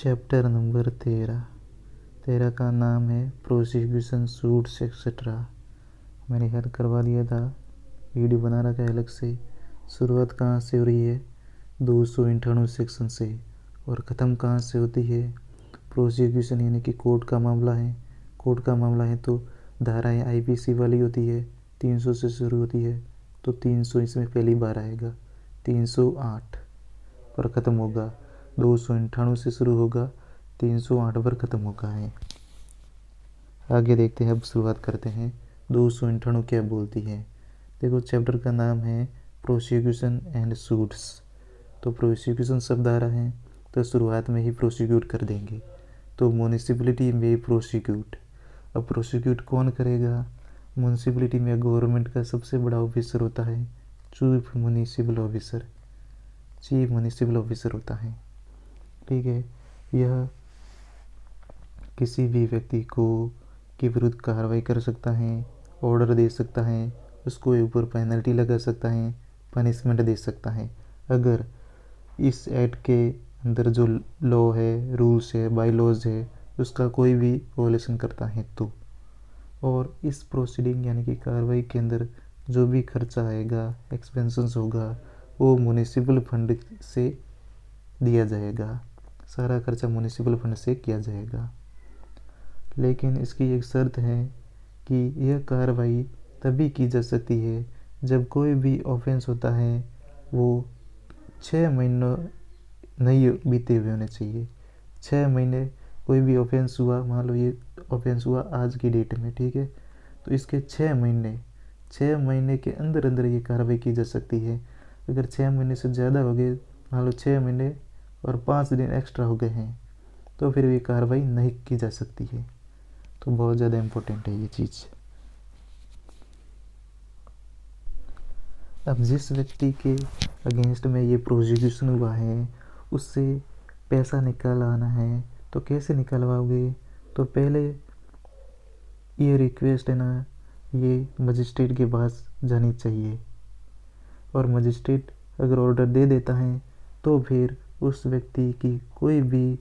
Chapter number 13 का नाम है प्रोसिक्यूशन सूट्स एक्सेट्रा। मैंने हल करवा दिया था, वीडियो बना रखा है अलग से। शुरुआत कहाँ से हो रही है? 298 सेक्शन से, और ख़त्म कहाँ से होती है? प्रोसिक्यूशन यानी कि कोर्ट का मामला है। कोर्ट का मामला है तो धाराएं आईपीसी वाली होती है, 300 से शुरू होती है, तो 300 इसमें पहली बार आएगा। 308 पर ख़त्म होगा, 298 से शुरू होगा, 308 पर ख़त्म होगा है। आगे देखते हैं, अब शुरुआत करते हैं। 298 क्या बोलती है? देखो, चैप्टर का नाम है प्रोसिक्यूशन एंड सूट्स। तो प्रोसिक्यूशन शब्द आ रहा है तो शुरुआत में ही प्रोसिक्यूट कर देंगे, तो म्यूनिसिपैलिटी में प्रोसिक्यूट। अब प्रोसिक्यूट कौन करेगा? म्यूनिसिपैलिटी में गवर्नमेंट का सबसे बड़ा ऑफिसर होता है chief municipal officer. Chief municipal officer होता है, ठीक है। यह किसी भी व्यक्ति को के विरुद्ध कार्रवाई कर सकता है, ऑर्डर दे सकता है, उसको ऊपर पेनल्टी लगा सकता है, पनिशमेंट दे सकता है, अगर इस एक्ट के अंदर जो लॉ है, रूल्स है, बाई लॉज है, उसका कोई भी वॉयलेशन करता है तो। और इस प्रोसीडिंग यानी कि कार्रवाई के अंदर जो भी खर्चा आएगा, एक्सपेंसेस होगा, वो म्यूनिसिपल फंड से दिया जाएगा। सारा खर्चा म्यूनिसिपल फंड से किया जाएगा। लेकिन इसकी एक शर्त है कि यह कार्रवाई तभी की जा सकती है जब कोई भी ऑफेंस होता है वो 6 महीनों नहीं बीते हुए होने चाहिए। 6 महीने कोई भी ऑफेंस हुआ, मान लो ये ऑफेंस हुआ आज की डेट में, ठीक है, तो इसके 6 महीने के अंदर अंदर ये कार्रवाई की जा सकती है। अगर 6 महीने से ज़्यादा हो गए, मान लो 6 महीने और 5 दिन एक्स्ट्रा हो गए हैं, तो फिर ये कार्रवाई नहीं की जा सकती है। तो बहुत ज़्यादा इम्पोर्टेंट है ये चीज़। अब जिस व्यक्ति के अगेंस्ट में ये प्रोसिक्यूशन हुआ है उससे पैसा निकालना है, तो कैसे निकलवाओगे? तो पहले ये रिक्वेस्ट है ना, ये मजिस्ट्रेट के पास जानी चाहिए, और मजिस्ट्रेट अगर ऑर्डर दे देता है तो फिर उस व्यक्ति की कोई भी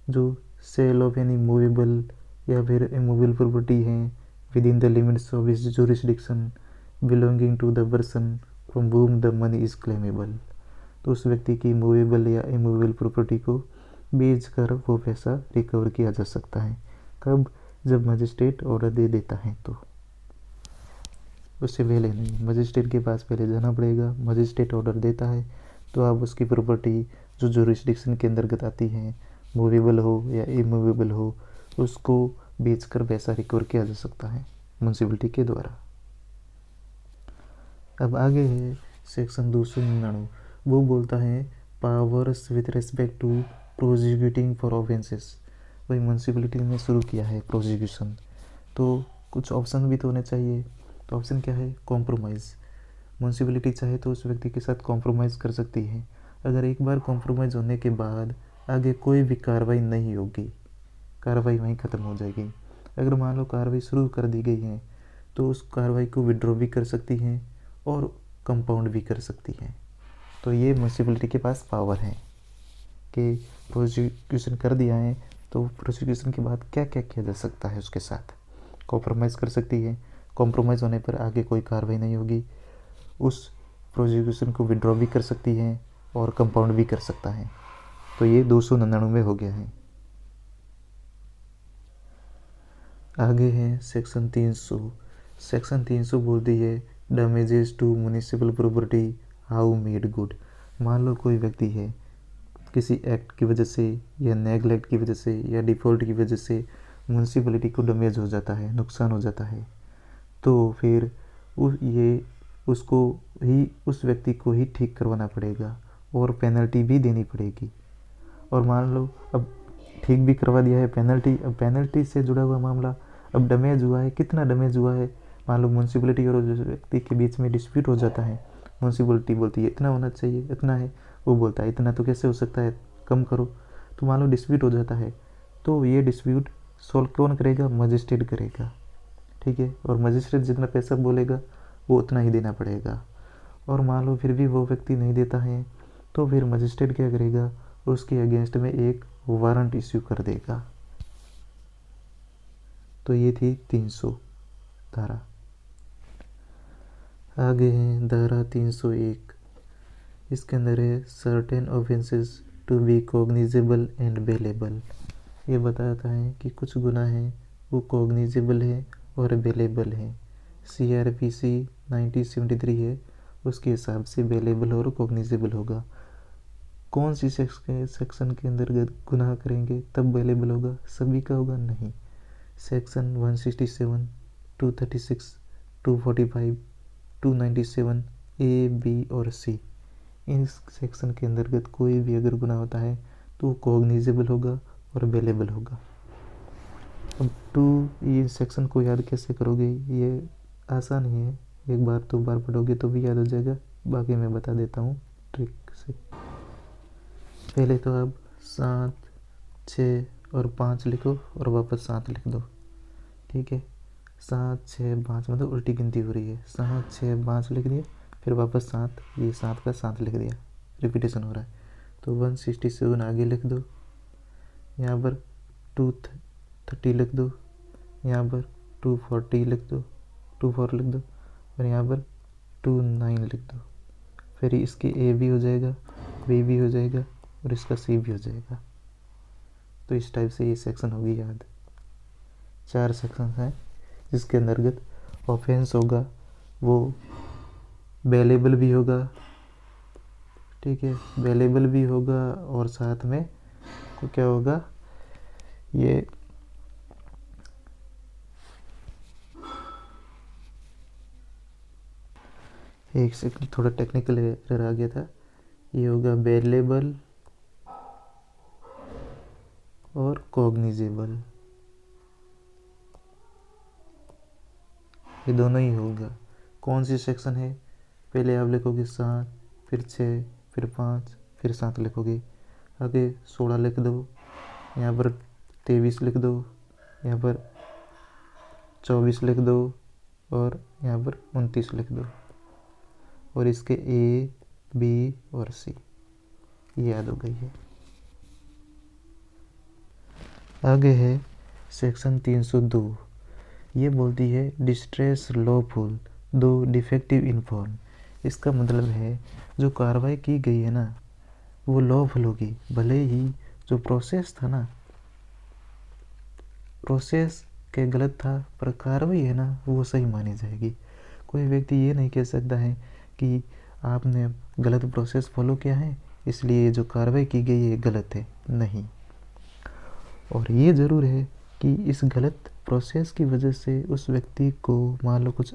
जो सेल ऑफ एनी मूवेबल या फिर इमूवेबल प्रॉपर्टी है within the limits of his jurisdiction belonging to the person from whom the money is claimable, तो उस व्यक्ति की मूवेबल या इमूवेबल प्रॉपर्टी को बेच कर वो पैसा रिकवर किया जा सकता है। कब? जब मजिस्ट्रेट ऑर्डर दे देता है तो। उससे पहले नहीं, मजिस्ट्रेट के पास पहले जाना पड़ेगा। मजिस्ट्रेट ऑर्डर देता है तो आप उसकी प्रॉपर्टी जो जुरिस्डिक्शन के अंतर्गत आती है, मूवेबल हो या इमूवेबल हो, उसको बेचकर पैसा रिकवर किया जा सकता है म्यूनसिपैलिटी के द्वारा। अब आगे है सेक्शन 299। वो बोलता है powers with respect to prosecuting for offences. वही म्यूनसिपैलिटी ने शुरू किया है प्रोसिक्यूशन, तो कुछ ऑप्शन भी तो होने चाहिए। तो ऑप्शन क्या है? कॉम्प्रोमाइज़। म्यूनसिपैलिटी चाहे तो उस व्यक्ति के साथ कॉम्प्रोमाइज़ कर सकती है। अगर एक बार कॉम्प्रोमाइज़ होने के बाद आगे कोई भी कार्रवाई नहीं होगी, कार्रवाई वहीं ख़त्म हो जाएगी। अगर मान लो कार्रवाई शुरू कर दी गई है तो उस कार्रवाई को विड्रॉ भी कर सकती है और कंपाउंड भी कर सकती है। तो ये म्यूनसिपैलिटी के पास पावर है कि प्रोसिक्यूशन कर दिया है तो प्रोसिक्यूशन के बाद क्या क्या किया जा सकता है उसके साथ। कॉम्प्रोमाइज़ कर सकती है, कॉम्प्रोमाइज़ होने पर आगे कोई कार्रवाई नहीं होगी, उस प्रोसिक्यूशन को विड्रॉ भी कर सकती है और कंपाउंड भी कर सकता है। तो ये 299 हो गया है। आगे है सेक्शन 300। सेक्शन 300 बोलती है damages to municipal property how made good. मान लो कोई व्यक्ति है, किसी एक्ट की वजह से या नेगलेक्ट की वजह से या डिफ़ॉल्ट की वजह से म्यूनसिपैलिटी को डैमेज हो जाता है, नुकसान हो जाता है, तो फिर उसको ही, उस व्यक्ति को ही ठीक करवाना पड़ेगा और पेनल्टी भी देनी पड़ेगी। और मान लो अब ठीक भी करवा दिया है, अब पेनल्टी से जुड़ा हुआ मामला, अब डैमेज हुआ है, कितना डैमेज हुआ है? मान लो म्यूनसिपैलिटी और उस व्यक्ति के बीच में डिस्प्यूट हो जाता है। म्यूनसिपैलिटी बोलती है इतना होना चाहिए, इतना है, वो बोलता है इतना तो कैसे हो सकता है, कम करो। तो मान लो डिस्प्यूट हो जाता है, तो ये डिस्प्यूट सॉल्व कौन करेगा? मजिस्ट्रेट करेगा, ठीक है। और मजिस्ट्रेट जितना पैसा बोलेगा वो उतना ही देना पड़ेगा। और मान लो फिर भी वो व्यक्ति नहीं देता है, तो फिर मजिस्ट्रेट क्या करेगा? उसके अगेंस्ट में एक वारंट इश्यू कर देगा। तो ये थी 300 धारा। आगे है धारा 301। इसके अंदर है certain offences to be cognizable and bailable. ये बताता है कि कुछ गुनाह हैं वो कॉग्निजेबल है और बेलेबल है। CRPC 1973 है, उसके हिसाब से बेलेबल और कॉग्निजेबल होगा। कौन सी सेक्शन के अंतर्गत गुनाह करेंगे तब बेलेबल होगा? सभी का होगा? नहीं। सेक्शन 167, 236, 245, 297 A, B और C, इन सेक्शन के अंतर्गत कोई भी अगर गुनाह होता है तो कॉग्निजेबल होगा और बेलेबल होगा। अब ये सेक्शन को याद कैसे करोगे? ये आसान ही है, एक बार दो बार पढ़ोगे तो भी याद हो जाएगा। बाकी मैं बता देता हूँ ट्रिक से। पहले तो आप 7, 6 और 5 लिखो और वापस 7 लिख दो। ठीक है, 7, 6, 5 मतलब उल्टी गिनती हो रही है। 7, 6, 5 लिख दिया, फिर वापस 7, ये 7 का 7 लिख दिया, रिपीटेशन हो रहा है। तो 167 आगे लिख दो, यहाँ पर 230 लिख दो, यहाँ पर 240 लिख दो, 24 लिख दो और यहाँ पर 29 लिख दो। फिर इसके A भी हो जाएगा, B भी हो जाएगा और इसका C भी हो जाएगा। तो इस टाइप से ये सेक्शन होगी याद। 4 सेक्शन हैं जिसके अंतर्गत ऑफेंस होगा वो बेलेबल भी होगा। ठीक है, बेलेबल भी होगा और साथ में को क्या होगा, ये एक सेकंड, थोड़ा टेक्निकल एरर आ गया था। ये होगा बेलेबल और कॉग्निजेबल, ये दोनों ही होगा। कौन सी सेक्शन है? पहले आप लिखोगे 7, फिर 6, फिर 5, फिर 7 लिखोगे। आगे 16 लिख दो, यहाँ पर 23 लिख दो, यहाँ पर 24 लिख दो और यहाँ पर 29 लिख दो और इसके A, B और C ये याद हो गई है। आगे है सेक्शन 302। ये बोलती है डिस्ट्रेस लॉफुल दो डिफेक्टिव इन्फॉर्म। इसका मतलब है जो कार्रवाई की गई है ना वो लॉफुल होगी, भले ही जो प्रोसेस था ना, प्रोसेस के गलत था पर कार्रवाई है ना वो सही मानी जाएगी। कोई व्यक्ति ये नहीं कह सकता है कि आपने गलत प्रोसेस फॉलो किया है इसलिए जो कार्रवाई की गई है गलत है, नहीं। और ये ज़रूर है कि इस गलत प्रोसेस की वजह से उस व्यक्ति को मान लो कुछ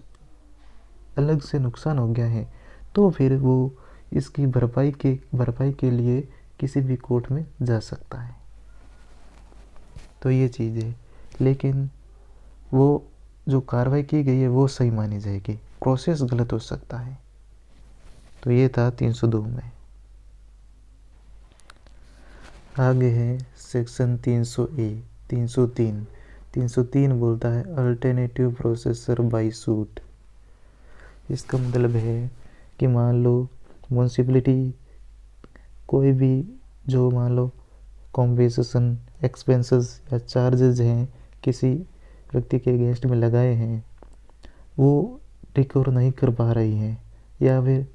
अलग से नुकसान हो गया है तो फिर वो इसकी भरपाई के लिए किसी भी कोर्ट में जा सकता है। तो ये चीज़ है, लेकिन वो जो कार्रवाई की गई है वो सही मानी जाएगी, प्रोसेस गलत हो सकता है। तो ये था 302 में। आगे है सेक्शन 300A 303। 303 बोलता है अल्टरनेटिव प्रोसेसर बाय सूट। इसका मतलब है कि मान लो म्यूनसिपैलिटी कोई भी जो मान लो कॉम्पेंसेशन एक्सपेंसेस या चार्जेज हैं किसी व्यक्ति के अगेंस्ट में लगाए हैं वो रिकवर नहीं कर पा रही हैं या फिर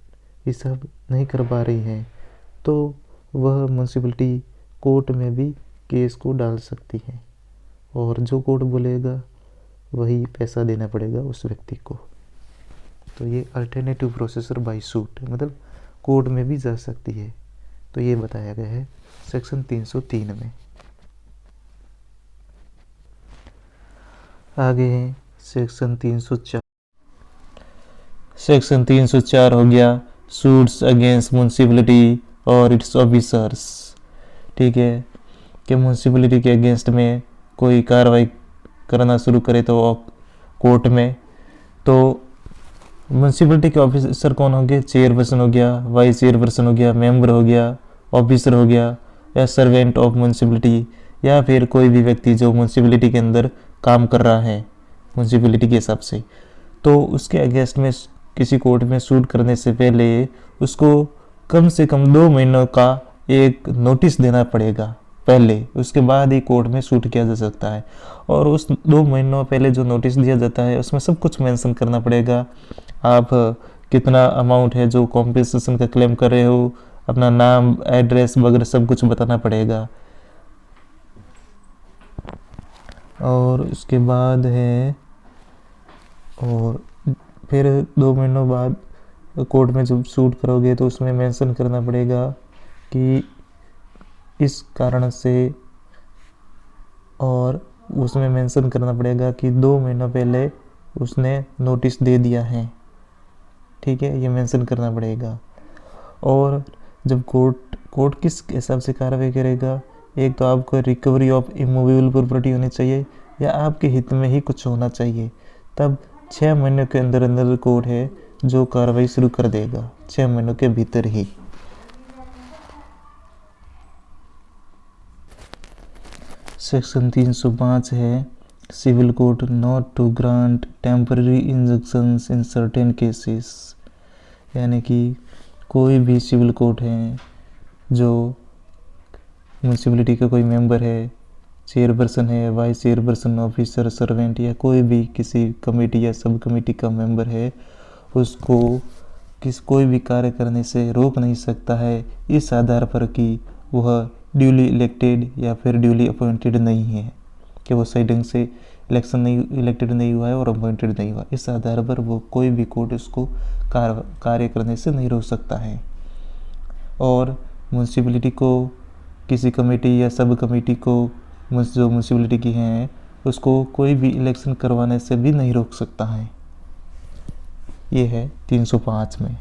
हिसाब नहीं कर पा रही हैं तो वह म्यूनसिपैलिटी कोर्ट में भी केस को डाल सकती है और जो कोर्ट बोलेगा वही पैसा देना पड़ेगा उस व्यक्ति को। तो ये अल्टरनेटिव प्रोसेसर बाय सूट मतलब कोर्ट में भी जा सकती है। तो ये बताया गया है सेक्शन 303 में। आगे है सेक्शन 304। सेक्शन 304 हो गया सूट्स अगेंस्ट म्यूनसिपैलिटी और इट्स ऑफिसर्स। ठीक है, कि म्यूनसिपैलिटी के अगेंस्ट में कोई कार्रवाई करना शुरू करे तो कोर्ट में, तो म्यूनसिपैलिटी के ऑफिसर कौन होंगे? चेयरपर्सन हो गया, वाइस चेयरपर्सन हो गया, मेंबर हो गया, ऑफिसर हो गया या सर्वेंट ऑफ म्यूनसिपैलिटी या फिर कोई भी व्यक्ति जो म्यूनसिपैलिटी के अंदर काम कर रहा है म्यूनसिपैलिटी के हिसाब से। तो उसके अगेंस्ट में किसी कोर्ट में सूट करने से पहले उसको कम से कम 2 महीनों का एक नोटिस देना पड़ेगा। पहले, उसके बाद ही कोर्ट में शूट किया जा सकता है। और उस 2 महीनों पहले जो नोटिस दिया जाता है उसमें सब कुछ मेंशन करना पड़ेगा। आप कितना अमाउंट है जो कॉम्पेंसेशन का क्लेम कर रहे हो, अपना नाम, एड्रेस वगैरह सब कुछ बताना पड़ेगा। और उसके बाद है, और फिर 2 महीनों बाद कोर्ट में जब शूट करोगे तो उसमें मेंशन करना पड़ेगा कि इस कारण से, और उसमें मेंशन करना पड़ेगा कि 2 महीनों पहले उसने नोटिस दे दिया है। ठीक है, ये मेंशन करना पड़ेगा। और जब कोर्ट किस हिसाब से कार्रवाई करेगा, एक तो आपको रिकवरी ऑफ इमूवेबल प्रॉपर्टी होनी चाहिए या आपके हित में ही कुछ होना चाहिए, तब 6 महीने के अंदर अंदर कोर्ट है जो कार्रवाई शुरू कर देगा, 6 महीनों के भीतर ही। सेक्शन 305 है civil court not to grant temporary injunctions in certain cases, यानी कि कोई भी सिविल कोर्ट है जो म्यूनसिपलिटी का कोई मेंबर है, चेयरपर्सन है, वाइस चेयरपर्सन, ऑफिसर, सर्वेंट या कोई भी किसी कमेटी या सब कमेटी का मेंबर है, उसको कोई भी कार्य करने से रोक नहीं सकता है इस आधार पर कि वह ड्यूली इलेक्टेड या फिर ड्यूली अपॉइंटेड नहीं है, कि वो सही ढंग से इलेक्टेड नहीं हुआ है और अपॉइंटेड नहीं हुआ। इस आधार पर वो कोई भी कोर्ट उसको कार्य करने से नहीं रोक सकता है। और म्यूनसिपलिटी को किसी कमेटी या सब कमेटी को जो म्यूनसिपलिटी की हैं उसको कोई भी इलेक्शन करवाने से भी नहीं रोक सकता है। ये है 305 में।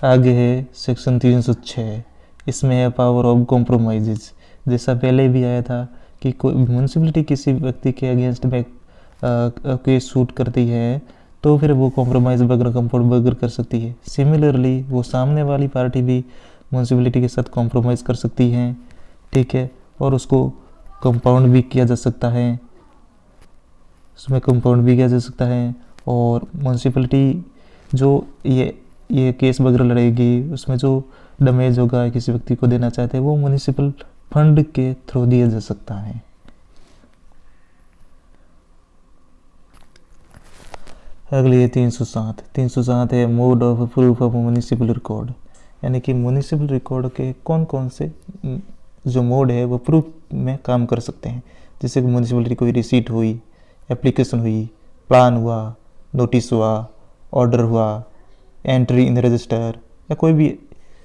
आगे है सेक्शन 306, इसमें है पावर ऑफ कॉम्प्रोमाइजेज। जैसा पहले भी आया था कि कोई म्यूनसिपलिटी किसी व्यक्ति के अगेंस्ट में केस शूट करती है तो फिर वो कॉम्प्रोमाइज़ वगैरह कंपाउंड वगैरह कर सकती है। सिमिलरली वो सामने वाली पार्टी भी म्यूनसिपलिटी के साथ कॉम्प्रोमाइज़ कर सकती है। ठीक है, और उसको कंपाउंड भी किया जा सकता है, उसमें कंपाउंड भी किया जा सकता है। और म्यूनसिपलिटी जो ये केस वगैरह लड़ेगी उसमें जो डैमेज होगा किसी व्यक्ति को देना चाहते हैं वो म्यूनिसिपल फंड के थ्रू दिया जा सकता है। अगली है 307 है mode of proof of municipal record, यानी कि म्यूनिसिपल रिकॉर्ड के कौन कौन से जो मोड है वो प्रूफ में काम कर सकते हैं। जैसे कि म्यूनिसिपलिटी कोई रिसीट हुई, एप्लीकेशन हुई, प्लान हुआ, नोटिस हुआ, ऑर्डर हुआ, एंट्री इन रजिस्टर या कोई भी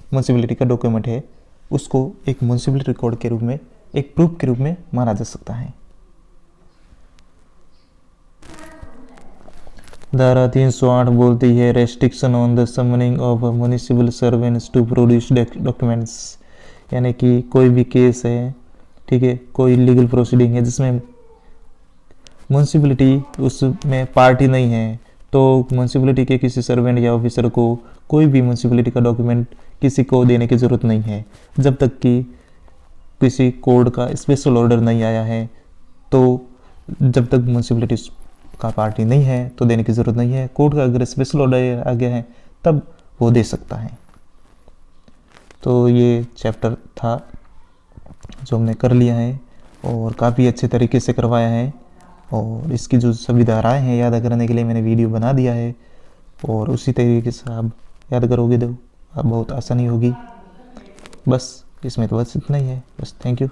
म्यूनसिपलिटी का डॉक्यूमेंट है, उसको एक म्यूनसिपल रिकॉर्ड के रूप में, एक प्रूफ के रूप में माना जा सकता है। धारा 308 बोलती है restriction on the summoning of municipal servants to produce documents, यानी कि कोई भी केस है, ठीक है, कोई लीगल प्रोसीडिंग है जिसमें म्यूनसिपलिटी उसमें पार्टी नहीं है, तो म्यूनसिपलिटी के किसी सर्वेंट या ऑफिसर को कोई भी म्यूनसिपलिटी का डॉक्यूमेंट किसी को देने की ज़रूरत नहीं है जब तक कि किसी कोर्ट का स्पेशल ऑर्डर नहीं आया है। तो जब तक म्यूनसिपलिटी का पार्टी नहीं है तो देने की ज़रूरत नहीं है। कोर्ट का अगर स्पेशल ऑर्डर आ गया है तब वो दे सकता है। तो ये चैप्टर था जो हमने कर लिया है और काफ़ी अच्छे तरीके से करवाया है, और इसकी जो सभी धाराएँ हैं याद करने के लिए मैंने वीडियो बना दिया है, और उसी तरीके से आप याद करोगे तो आप बहुत आसानी होगी। बस इसमें तो बस इतना ही है। बस थैंक यू।